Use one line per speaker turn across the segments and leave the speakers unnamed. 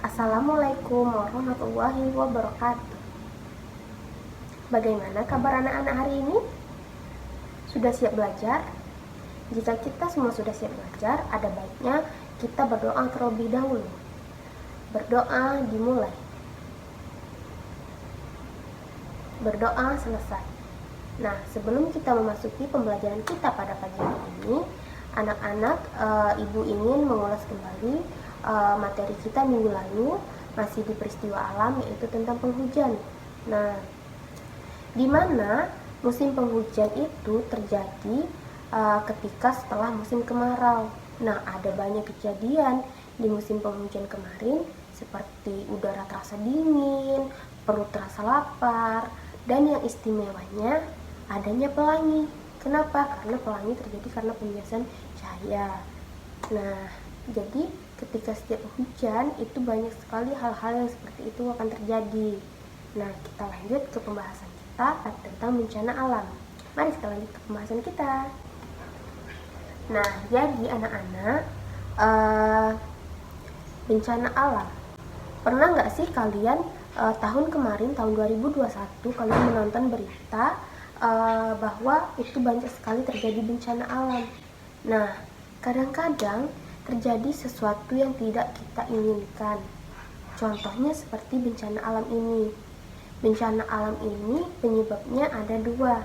Assalamualaikum warahmatullahi wabarakatuh. Bagaimana kabar anak-anak hari ini? Sudah siap belajar? Jika kita semua sudah siap belajar, ada baiknya kita berdoa terlebih dahulu. Berdoa dimulai. Berdoa selesai. Nah, sebelum kita memasuki pembelajaran kita pada pagi hari ini, anak-anak, ibu ingin mengulas kembali materi kita minggu lalu, masih di peristiwa alam, yaitu tentang penghujan. Nah, di mana musim penghujan itu terjadi ketika setelah musim kemarau. Nah, ada banyak kejadian di musim penghujan kemarin, seperti udara terasa dingin, perut terasa lapar, dan yang istimewanya adanya pelangi. Kenapa? Karena pelangi terjadi karena pembiasan cahaya. Nah, jadi ketika setiap hujan itu banyak sekali hal-hal yang seperti itu akan terjadi. Nah, kita lanjut ke pembahasan kita tentang bencana alam. Mari kita lanjut ke pembahasan kita. Nah, jadi anak-anak, bencana alam. Pernah nggak sih kalian tahun kemarin, tahun 2021, kalian menonton berita bahwa itu banyak sekali terjadi bencana alam. Nah, kadang-kadang terjadi sesuatu yang tidak kita inginkan. Contohnya seperti bencana alam ini. Bencana alam ini penyebabnya ada dua.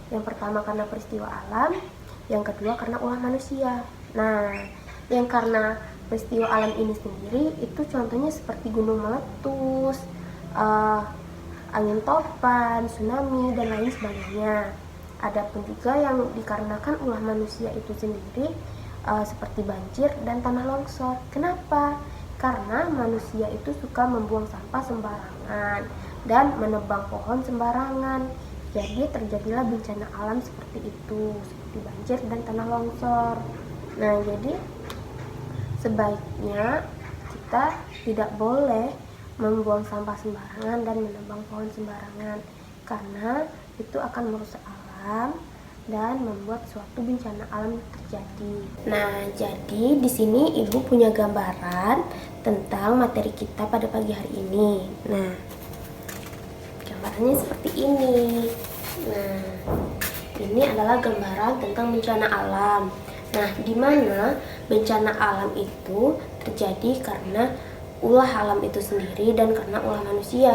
Yang pertama karena peristiwa alam, yang kedua karena ulah manusia. Nah, yang karena peristiwa alam ini sendiri itu contohnya seperti gunung meletus, angin topan, tsunami, dan lain sebagainya. Adapun juga yang dikarenakan ulah manusia itu sendiri seperti banjir dan tanah longsor. Kenapa? Karena manusia itu suka membuang sampah sembarangan dan menebang pohon sembarangan. Jadi terjadilah bencana alam seperti itu, seperti banjir dan tanah longsor. Nah, jadi sebaiknya kita tidak boleh membuang sampah sembarangan dan menebang pohon sembarangan, karena itu akan merusak alam dan membuat suatu bencana alam terjadi. Nah, jadi di sini ibu punya gambaran tentang materi kita pada pagi hari ini. Nah, gambarannya seperti ini. Nah, ini adalah gambaran tentang bencana alam. Nah, di mana bencana alam itu terjadi karena ulah alam itu sendiri dan karena ulah manusia.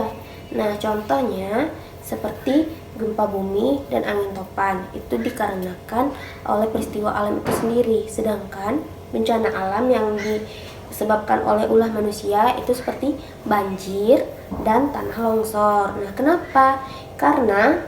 Nah, contohnya seperti gempa bumi dan angin topan, itu dikarenakan oleh peristiwa alam itu sendiri. Sedangkan bencana alam yang disebabkan oleh ulah manusia itu seperti banjir dan tanah longsor. Nah, kenapa? Karena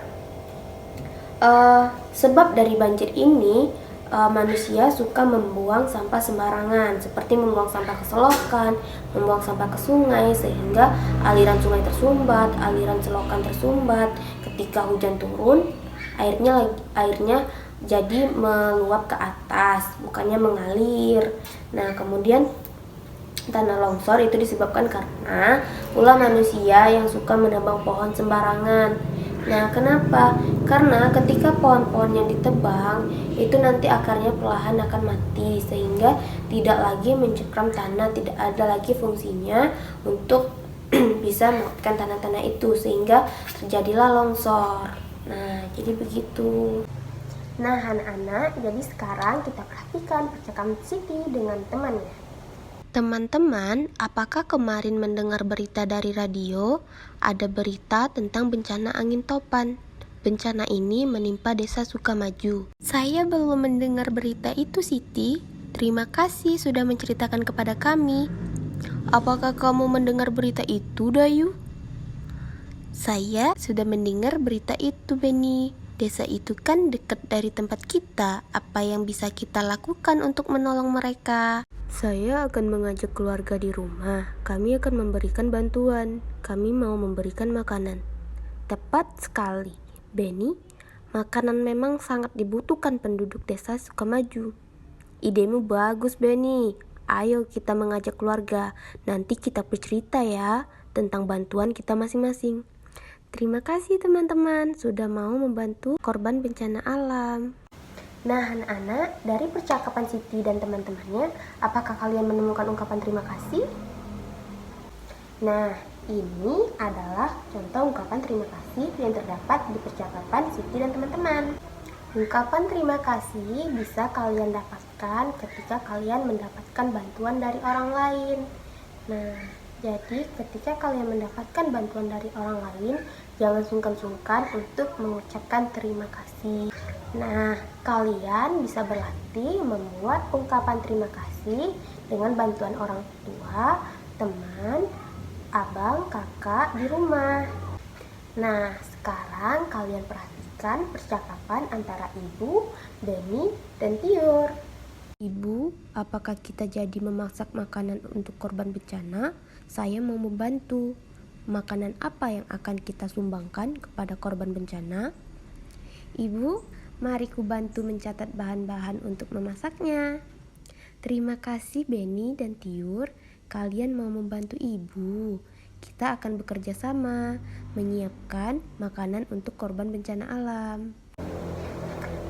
sebab dari banjir ini, manusia suka membuang sampah sembarangan, seperti membuang sampah ke selokan, membuang sampah ke sungai, sehingga aliran sungai tersumbat, aliran selokan tersumbat. Ketika hujan turun, airnya jadi meluap ke atas, bukannya mengalir. Nah, kemudian tanah longsor itu disebabkan karena ulah manusia yang suka menebang pohon sembarangan. Nah, kenapa? Karena ketika pohon-pohon yang ditebang itu nanti akarnya perlahan akan mati, sehingga tidak lagi mencekram tanah, tidak ada lagi fungsinya untuk bisa mematikan tanah-tanah itu, sehingga terjadilah longsor. Nah, jadi begitu. Nah, anak-anak, jadi sekarang kita perhatikan percakapan Siti dengan temannya. Teman-teman, apakah kemarin mendengar berita dari radio? Ada berita tentang bencana angin topan. Bencana ini menimpa desa Sukamaju. Saya belum mendengar berita itu, Siti. Terima kasih sudah menceritakan kepada kami. Apakah kamu mendengar berita itu, Dayu? Saya sudah mendengar berita itu, Beni. Desa itu kan dekat dari tempat kita. Apa yang bisa kita lakukan untuk menolong mereka? Saya akan mengajak keluarga di rumah. Kami akan memberikan bantuan. Kami mau memberikan makanan. Tepat sekali, Beni. Makanan memang sangat dibutuhkan penduduk desa Sukamaju. Idemu bagus, Beni. Ayo kita mengajak keluarga. Nanti kita bercerita ya tentang bantuan kita masing-masing. Terima kasih teman-teman sudah mau membantu korban bencana alam. Nah, anak-anak, dari percakapan Siti dan teman-temannya, apakah kalian menemukan ungkapan terima kasih? Nah, ini adalah contoh ungkapan terima kasih yang terdapat di percakapan Siti dan teman-teman. Ungkapan terima kasih bisa kalian dapatkan ketika kalian mendapatkan bantuan dari orang lain. Nah, jadi ketika kalian mendapatkan bantuan dari orang lain, jangan sungkan-sungkan untuk mengucapkan terima kasih. Nah, kalian bisa berlatih membuat ungkapan terima kasih dengan bantuan orang tua, teman, abang, kakak di rumah. Nah, sekarang kalian perhatikan percakapan antara Ibu, Beni, dan Tiur. Ibu, apakah kita jadi memasak makanan untuk korban bencana? Saya mau membantu. Makanan apa yang akan kita sumbangkan kepada korban bencana? Ibu, mari ku bantu mencatat bahan-bahan untuk memasaknya. Terima kasih Beni dan Tiur, kalian mau membantu ibu. Kita akan bekerja sama, menyiapkan makanan untuk korban bencana alam.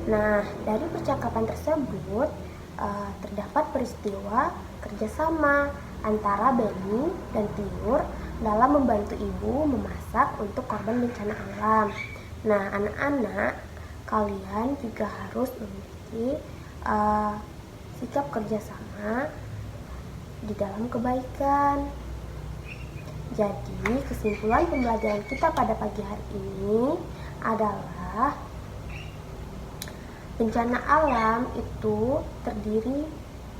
Nah, dari percakapan tersebut terdapat peristiwa kerjasama antara Beni dan Tiur dalam membantu ibu memasak untuk korban bencana alam. Nah, anak-anak, kalian juga harus memiliki sikap kerjasama di dalam kebaikan. Jadi, kesimpulan pembelajaran kita pada pagi hari ini adalah bencana alam itu terdiri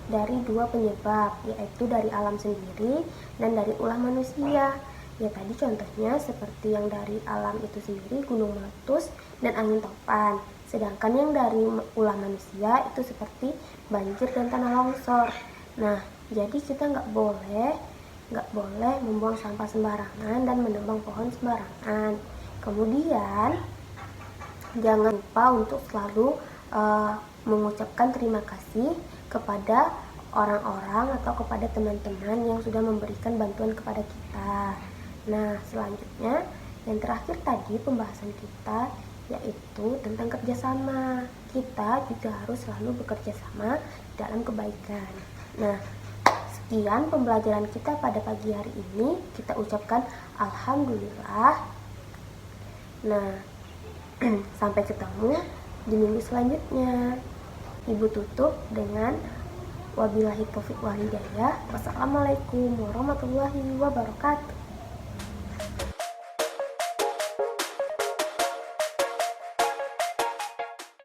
dari dua penyebab, yaitu dari alam sendiri dan dari ulah manusia. Ya tadi contohnya seperti yang dari alam itu sendiri, gunung meletus dan angin topan. Sedangkan yang dari ulah manusia itu seperti banjir dan tanah longsor. Nah, jadi kita nggak boleh membuang sampah sembarangan dan menebang pohon sembarangan. Kemudian jangan lupa untuk selalu mengucapkan terima kasih kepada orang-orang atau kepada teman-teman yang sudah memberikan bantuan kepada kita. Nah, selanjutnya yang terakhir tadi pembahasan kita yaitu tentang kerjasama. Kita juga harus selalu bekerja sama dalam kebaikan. Nah, sekian pembelajaran kita pada pagi hari ini. Kita ucapkan alhamdulillah. Nah, sampai ketemu di minggu selanjutnya. Ibu tutup dengan wabillahi taufiq wal hidayah. Wassalamualaikum warahmatullahi wabarakatuh.